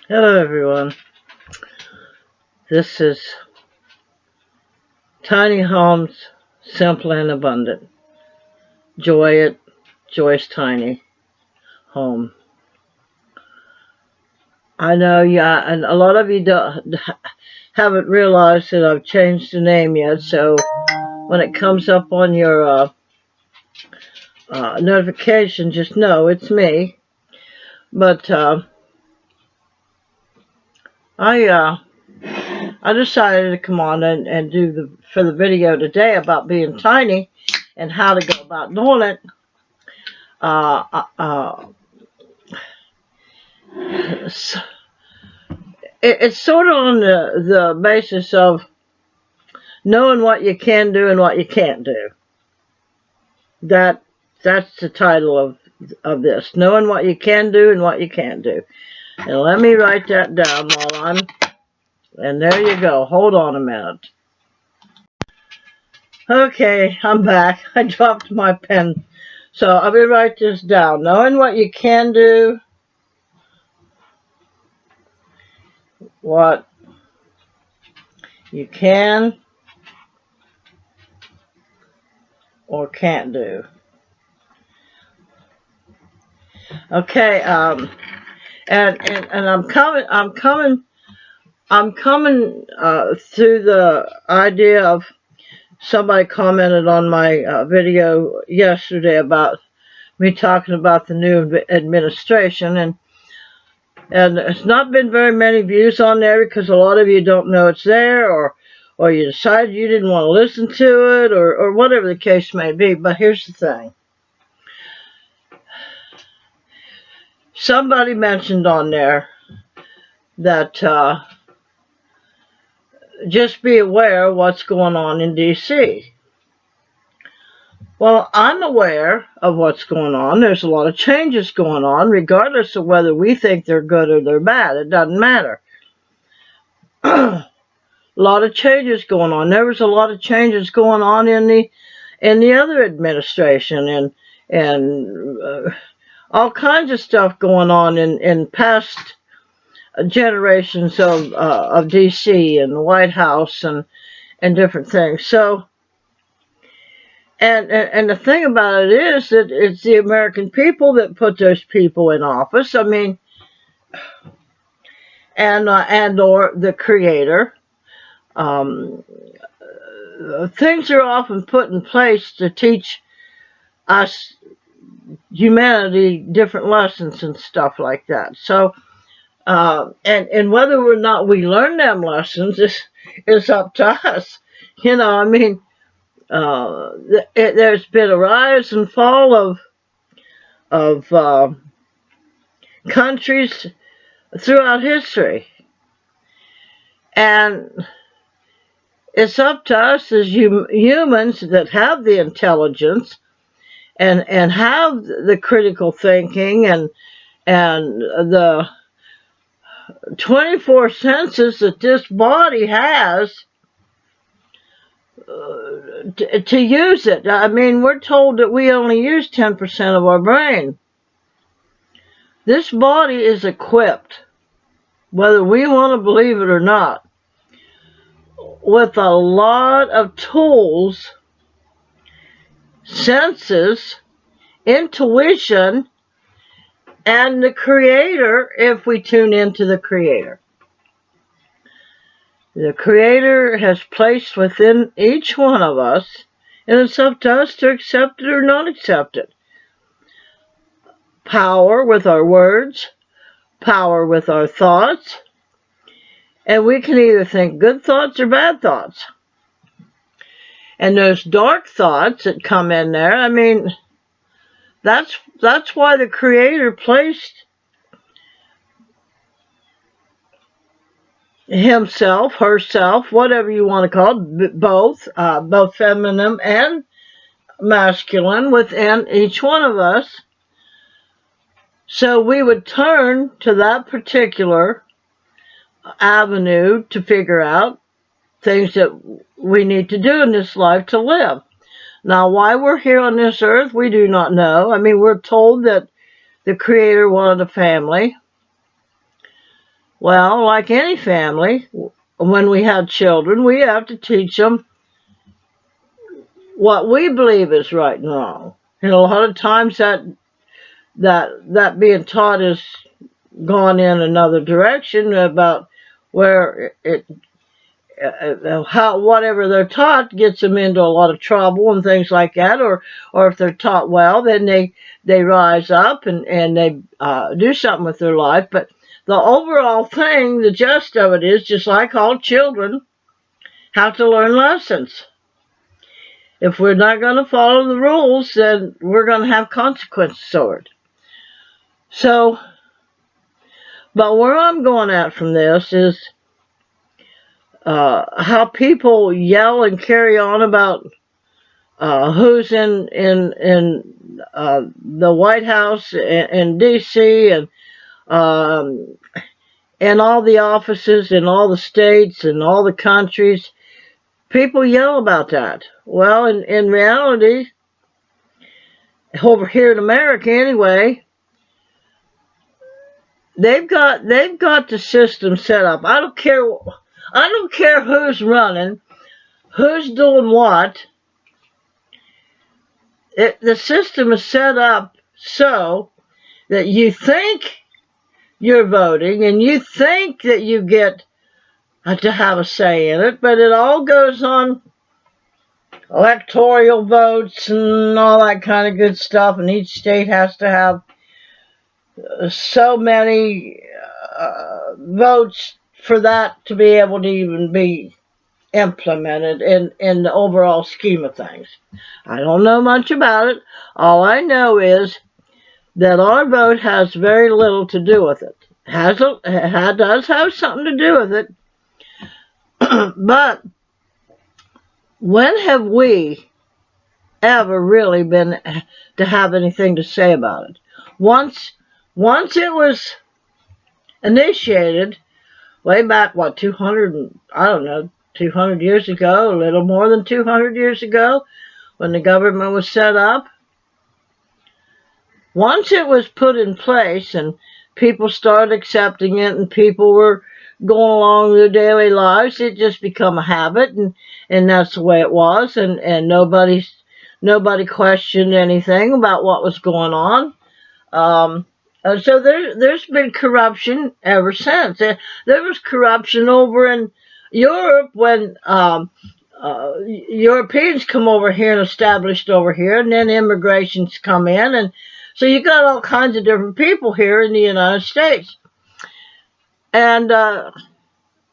Hello everyone, this is Tiny Homes, Simple and Abundant. Joy's Tiny Home. I know, yeah, and a lot of you haven't realized that I've changed the name yet, so when it comes up on your notification, just know it's me. But I I decided to come on and do the video today about being tiny and how to go about doing it. Uh, uh, uh, it's sort of on the basis of knowing what you can do and what you can't do. That's the title of this. Knowing what you can do and what you can't do. And let me write that down and there you go. Hold on a minute. Okay, I'm back. I dropped my pen. So I'll be write this down. Knowing what you can do, what you can or can't do. Okay, and I'm coming through the idea of somebody commented on my video yesterday about me talking about the new administration, and it's not been very many views on there because a lot of you don't know it's there, or you decided you didn't want to listen to it, or whatever the case may be. But here's the thing. Somebody mentioned on there that just be aware of what's going on in D.C. Well, I'm aware of what's going on. There's a lot of changes going on, regardless of whether we think they're good or they're bad. It doesn't matter. A lot of changes going on. There was a lot of changes going on in the other administration, and all kinds of stuff going on in past generations of D.C. and the White House and different things. So. And the thing about it is that it's the American people that put those people in office. I mean, and or the Creator. Um, Things are often put in place to teach us humanity different lessons and stuff like that. So, and whether or not we learn them lessons is up to us. I mean, there's been a rise and fall of countries throughout history. And it's up to us as humans that have the intelligence and have the critical thinking and the 24 senses that this body has to use it. I mean, we're told that we only use 10% of our brain. This body is equipped, whether we want to believe it or not, with a lot of tools, senses, intuition, and the Creator if we tune into the Creator. The Creator has placed within each one of us, and it's up to us to accept it or not accept it. Power with our words, power with our thoughts, and we can either think good thoughts or bad thoughts. And those dark thoughts that come in there, I mean, that's why the Creator placed himself, herself, whatever you want to call it, both feminine and masculine within each one of us. So we would turn to that particular avenue to figure out things that we need to do in this life to live. Now, why we're here on this earth, we do not know. I mean, we're told that the Creator wanted a family. Well, like any family, when we have children, we have to teach them what we believe is right and wrong. And a lot of times that being taught is gone in another direction about where how whatever they're taught gets them into a lot of trouble and things like that, or if they're taught well, then they rise up and they do something with their life. But the overall thing, the gist of it is just like all children have to learn lessons. If we're not going to follow the rules, then we're going to have consequences for it. So, but where I'm going at from this is how people yell and carry on about who's in the White House in D.C. Um, and all the offices in all the states and all the countries. People yell about that. Well, in reality, over here in America anyway, they've got the system set up. I don't care who's running, who's doing what. The system is set up so that you think you're voting and you think that you get to have a say in it, but it all goes on electoral votes and all that kind of good stuff, and each state has to have so many votes for that to be able to even be implemented in the overall scheme of things. I don't know much about it. All I know is that our vote has very little to do with it. Does have something to do with it, but when have we ever really been to have anything to say about it? Once it was initiated, way back, what, 200, I don't know, 200 years ago, a little more than 200 years ago, when the government was set up. Once it was put in place and people started accepting it and people were going along with their daily lives, it just become a habit, and that's the way it was, and nobody questioned anything about what was going on. So there's been corruption ever since. There was corruption over in Europe when Europeans come over here and established over here, and then immigrations come in, and so you got all kinds of different people here in the United States, and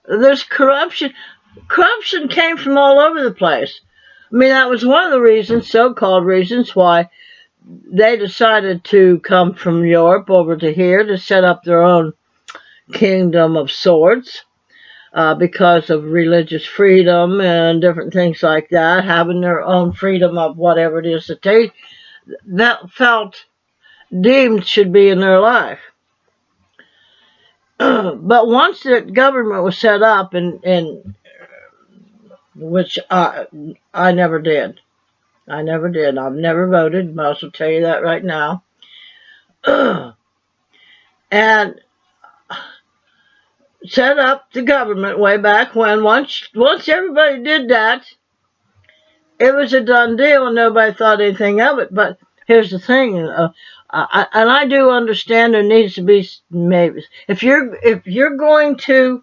there's corruption. Corruption came from all over the place. I mean, that was one of the reasons, so-called reasons, why they decided to come from Europe over to here to set up their own kingdom of sorts, because of religious freedom and different things like that, having their own freedom of whatever it is that they that felt deemed should be in their life. But once the government was set up, and which I never did. I never did. I've never voted. But I'll also tell you that right now. And set up the government way back when. Once everybody did that, it was a done deal, and nobody thought anything of it. But here's the thing, and I do understand there needs to be, maybe, if you're going to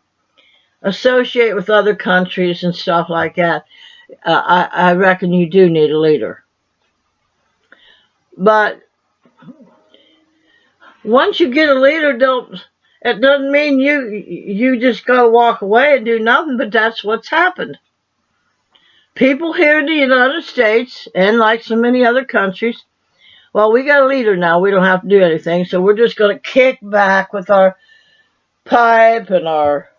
associate with other countries and stuff like that, I reckon you do need a leader. But once you get a leader, it doesn't mean you just go walk away and do nothing. But that's what's happened. People here in the United States, and like so many other countries, well, we got a leader now. We don't have to do anything, so we're just going to kick back with our pipe and our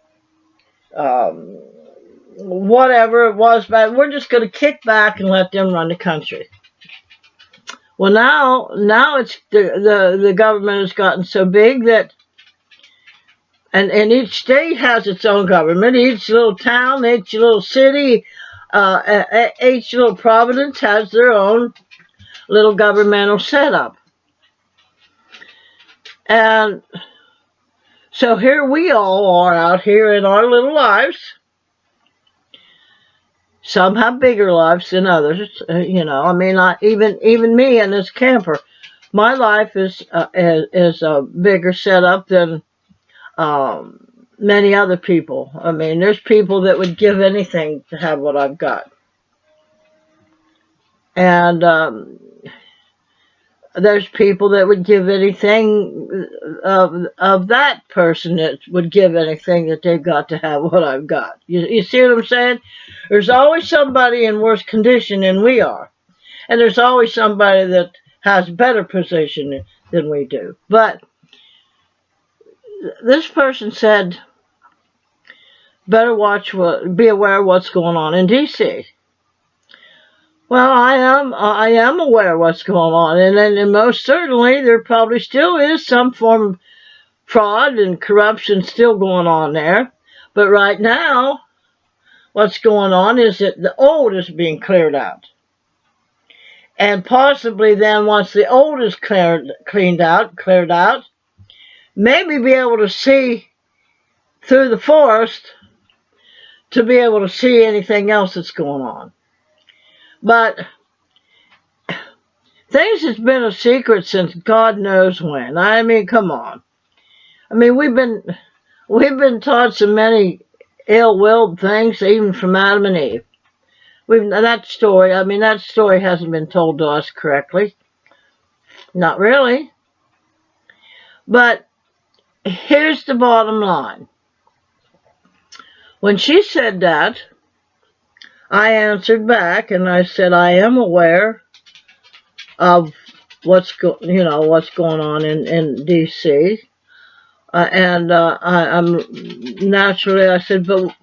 whatever it was, but we're just going to kick back and let them run the country. Well, now it's the government has gotten so big that, and each state has its own government. Each little town, each little city, each little province has their own little governmental setup. And So here we all are out here in our little lives. Some have bigger lives than others. I mean, even me in this camper, my life is a bigger setup than many other people. I mean, there's people that would give anything to have what I've got. And there's people that would give anything of that person that would give anything that they've got to have what I've got. You see what I'm saying? There's always somebody in worse condition than we are. And there's always somebody that has better position than we do. But this person said, better be aware of what's going on in D.C. Well, I am aware of what's going on, and most certainly there probably still is some form of fraud and corruption still going on there. But right now, what's going on is that the old is being cleared out. And possibly then once the old is cleared out, maybe be able to see through the forest to be able to see anything else that's going on. But things has been a secret since God knows when. I mean, come on. I mean, we've been taught so many ill-willed things, even from Adam and Eve. That story hasn't been told to us correctly. Not really. But here's the bottom line. When she said that, I answered back and I said I am aware of what's going on in D.C. I'm naturally, I said, but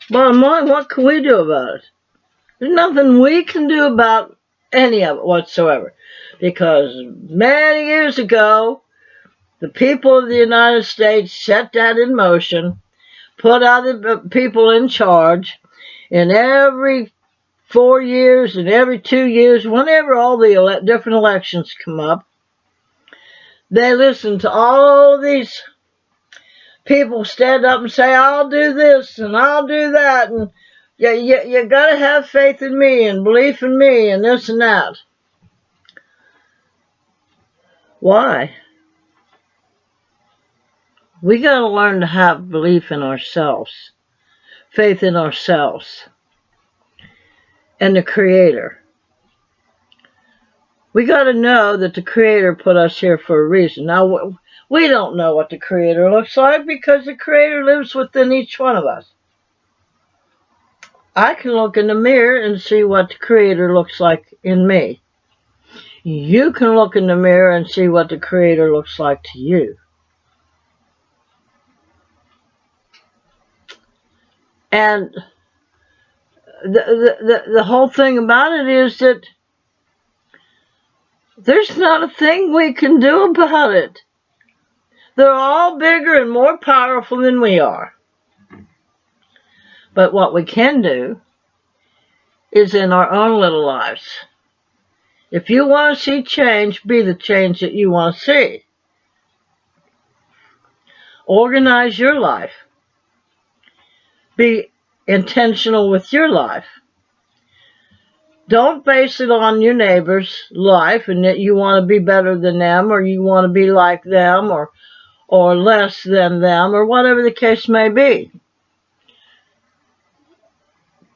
bottom line, what can we do about it? There's nothing we can do about any of it whatsoever. Because many years ago, the people of the United States set that in motion, put other people in charge, and every 4 years and every 2 years, whenever all the different elections come up, they listen to all these people stand up and say, I'll do this and I'll do that, and you got to have faith in me and belief in me and this and that. Why? We got to learn to have belief in ourselves, faith in ourselves, and the Creator. We got to know that the Creator put us here for a reason. Now, we don't know what the Creator looks like because the Creator lives within each one of us. I can look in the mirror and see what the Creator looks like in me. You can look in the mirror and see what the Creator looks like to you. And the whole thing about it is that there's not a thing we can do about it. They're all bigger and more powerful than we are. But what we can do is in our own little lives. If you want to see change, be the change that you want to see. Organize your life. Be intentional with your life. Don't base it on your neighbor's life and that you want to be better than them or you want to be like them or less than them or whatever the case may be.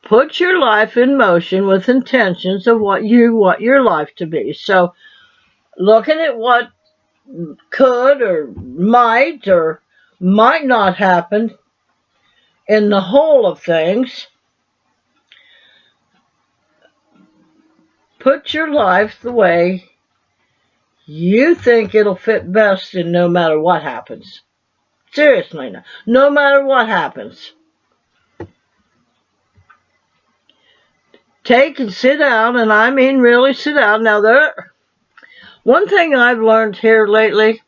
Put your life in motion with intentions of what you want your life to be. So looking at what could or might not happen in the whole of things, put your life the way you think it'll fit best in no matter what happens. Seriously, no matter what happens. Take and sit down, and I mean really sit down. Now, one thing I've learned here lately,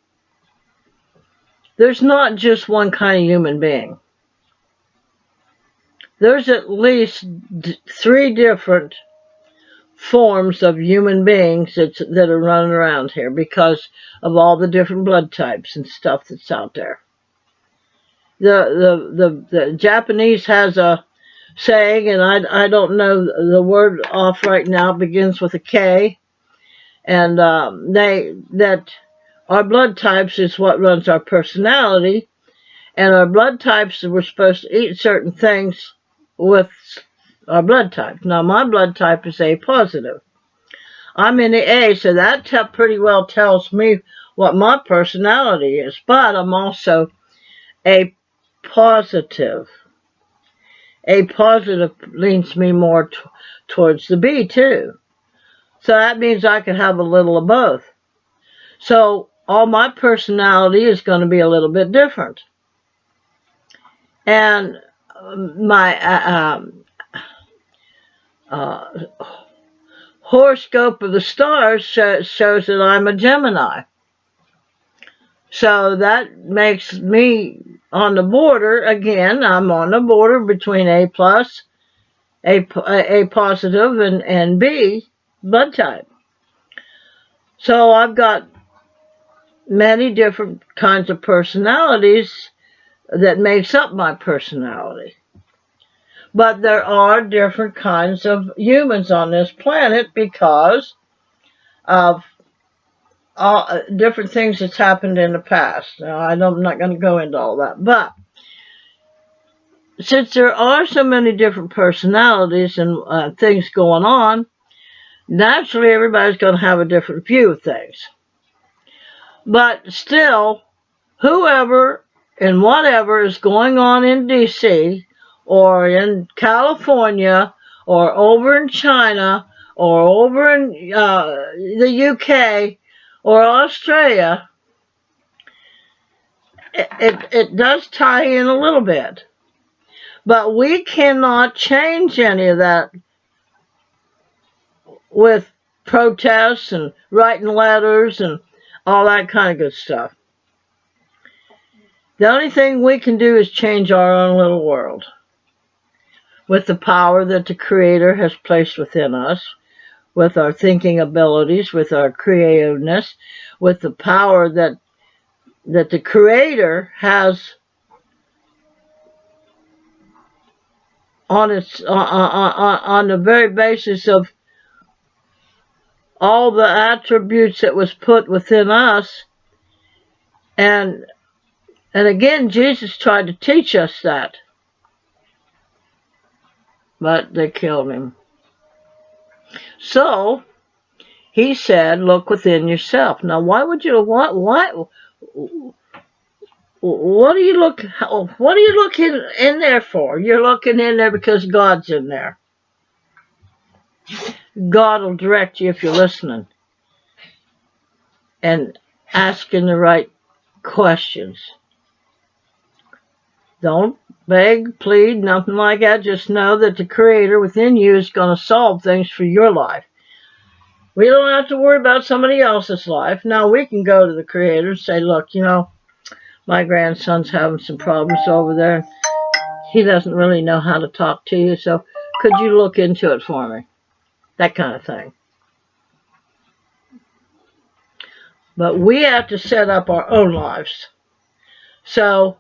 there's not just one kind of human being. There's at least 3 different forms of human beings that are running around here because of all the different blood types and stuff that's out there. the Japanese has a saying, and I don't know the word off right now, begins with a K, and that our blood types is what runs our personality, and our blood types, we're supposed to eat certain things with our blood type. Now my blood type is A positive. I'm in the A, so that pretty well tells me what my personality is, but I'm also A positive. A positive leans me more towards the B too. So that means I can have a little of both. So all my personality is going to be a little bit different. And my uh, horoscope of the stars shows that I'm a Gemini. So that makes me on the border. Again, I'm on the border between A plus, A positive, and B blood type. So I've got many different kinds of personalities that makes up my personality. But there are different kinds of humans on this planet because of different things that's happened in the past. Now, I'm not going to go into all that. But since there are so many different personalities and things going on, naturally everybody's going to have a different view of things. But still, whoever and whatever is going on in D.C. or in California or over in China or over in the UK or Australia, it does tie in a little bit. But we cannot change any of that with protests and writing letters and all that kind of good stuff. The only thing we can do is change our own little world with the power that the Creator has placed within us, with our thinking abilities, with our creativeness, with the power that the Creator has on the very basis of all the attributes that was put within us. And again, Jesus tried to teach us that, but they killed him. So he said, look within yourself. Now, why would you, what do you look, what are you looking in there for? You're looking in there because God's in there. God will direct you if you're listening and asking the right questions. Don't beg, plead, nothing like that. Just know that the Creator within you is going to solve things for your life. We don't have to worry about somebody else's life. Now, we can go to the Creator and say, look, my grandson's having some problems over there. He doesn't really know how to talk to you, so could you look into it for me? That kind of thing. But we have to set up our own lives. So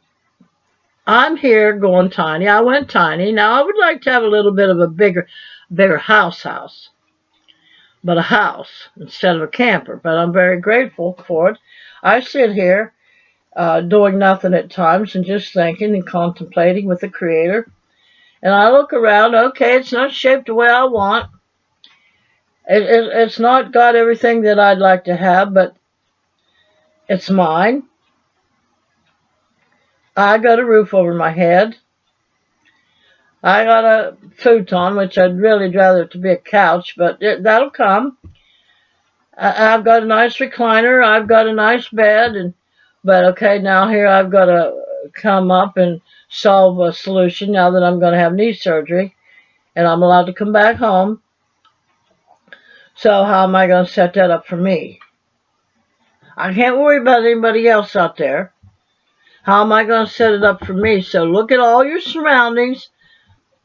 I'm here going tiny. I went tiny. Now I would like to have a little bit of a bigger house. But a house instead of a camper. But I'm very grateful for it. I sit here doing nothing at times and just thinking and contemplating with the Creator. And I look around, okay, it's not shaped the way I want. It's not got everything that I'd like to have, but it's mine. I got a roof over my head. I got a futon, which I'd really rather it to be a couch, but that'll come. I've got a nice recliner. I've got a nice bed, but okay, now here I've got to come up and solve a solution now that I'm going to have knee surgery, and I'm allowed to come back home. So how am I going to set that up for me? I can't worry about anybody else out there. How am I going to set it up for me? So look at all your surroundings.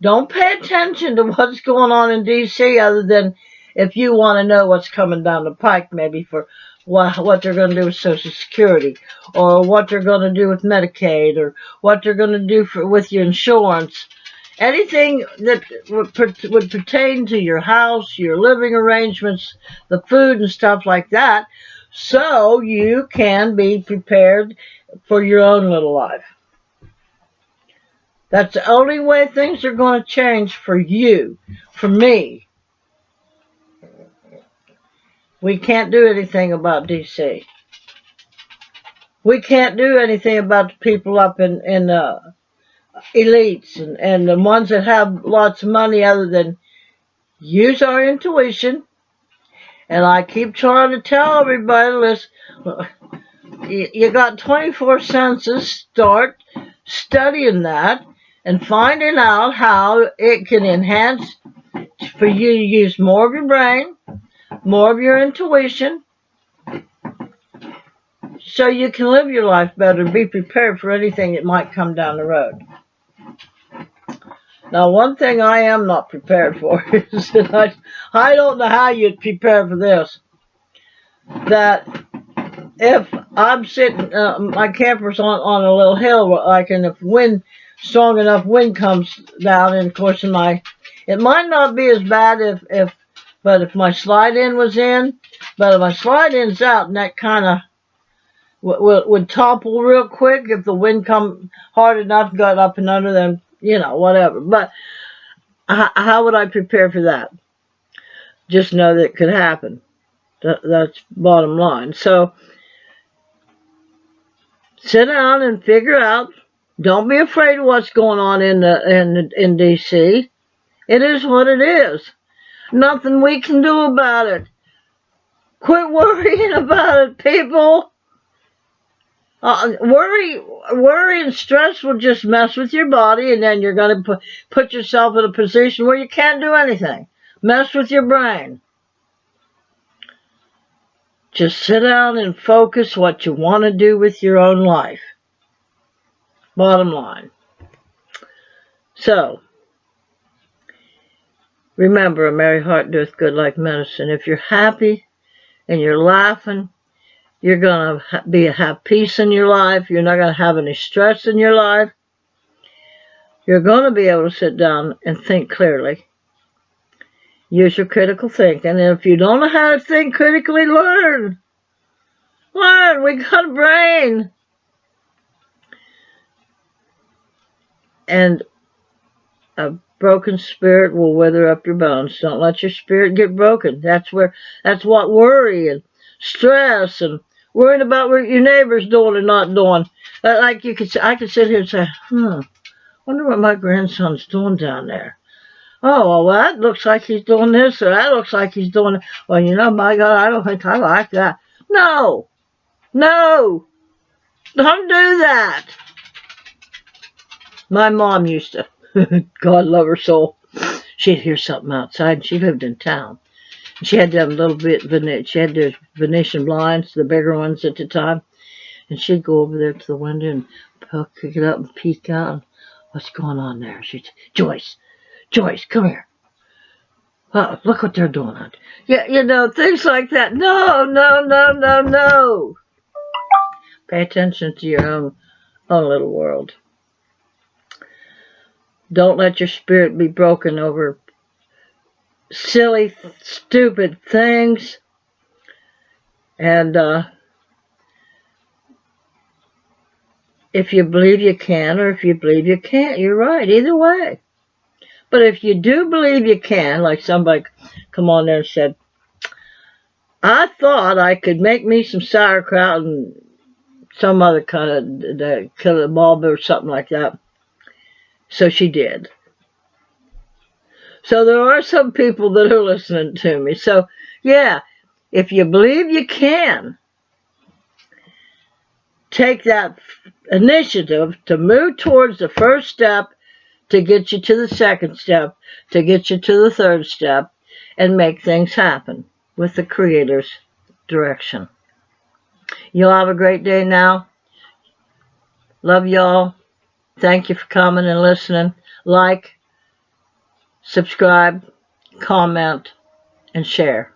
Don't pay attention to what's going on in D.C. other than if you want to know what's coming down the pike, maybe for what they're going to do with Social Security, or what they're going to do with Medicaid, or what they're going to do with your insurance. Anything that would pertain to your house, your living arrangements, the food and stuff like that, so you can be prepared for your own little life. That's the only way things are going to change for you, for me. We can't do anything about DC. We can't do anything about the people up in elites and the ones that have lots of money other than use our intuition. And I keep trying to tell everybody, listen, you got 24 senses, start studying that and finding out how it can enhance for you to use more of your brain, more of your intuition, so you can live your life better and be prepared for anything that might come down the road. Now, one thing I am not prepared for is that I don't know how you'd prepare for this. That if I'm sitting, my camper's on a little hill, like, and if strong enough wind comes down, and of course it might not be as bad but if my slide-in was in, but if my slide-in's out, and that kind of would topple real quick if the wind come hard enough, got up and under them, whatever. But how would I prepare for that? Just know that it could happen. That's bottom line. So sit down and figure out. Don't be afraid of what's going on in DC. It is what it is. Nothing we can do about it. Quit worrying about it, people. Worry and stress will just mess with your body, and then you're going to put yourself in a position where you can't do anything. Mess with your brain. Just sit down and focus what you want to do with your own life. Bottom line. So, remember, a merry heart doeth good like medicine. If you're happy and you're laughing, you're going to have peace in your life. You're not going to have any stress in your life. You're going to be able to sit down and think clearly. Use your critical thinking. And if you don't know how to think critically, learn. Learn. We got a brain. And a broken spirit will wither up your bones. Don't let your spirit get broken. That's what worry and stress and worrying about what your neighbor's doing or not doing. Like I could sit here and say, wonder what my grandson's doing down there. Oh, well, that looks like he's doing this, or that looks like he's doing it. Well, my God, I don't think I like that. No, don't do that. My mom used to, God love her soul, she'd hear something outside, and she lived in town. She had them she had those Venetian blinds, the bigger ones at the time, and she'd go over there to the window and pick it up and peek out. And, what's going on there? She'd say, Joyce, come here. Look what they're doing. Yeah, things like that. No. Pay attention to your own little world. Don't let your spirit be broken over silly, stupid things. And if you believe you can, or if you believe you can't, you're right. Either way. But if you do believe you can, like somebody come on there and said, I thought I could make me some sauerkraut and some other kind of kill a bulb or something like that. So she did. So there are some people that are listening to me. So, yeah, if you believe you can, take that initiative to move towards the first step, to get you to the second step, to get you to the third step, and make things happen with the Creator's direction. You'll have a great day now. Love y'all. Thank you for coming and listening. Like, subscribe, comment, and share.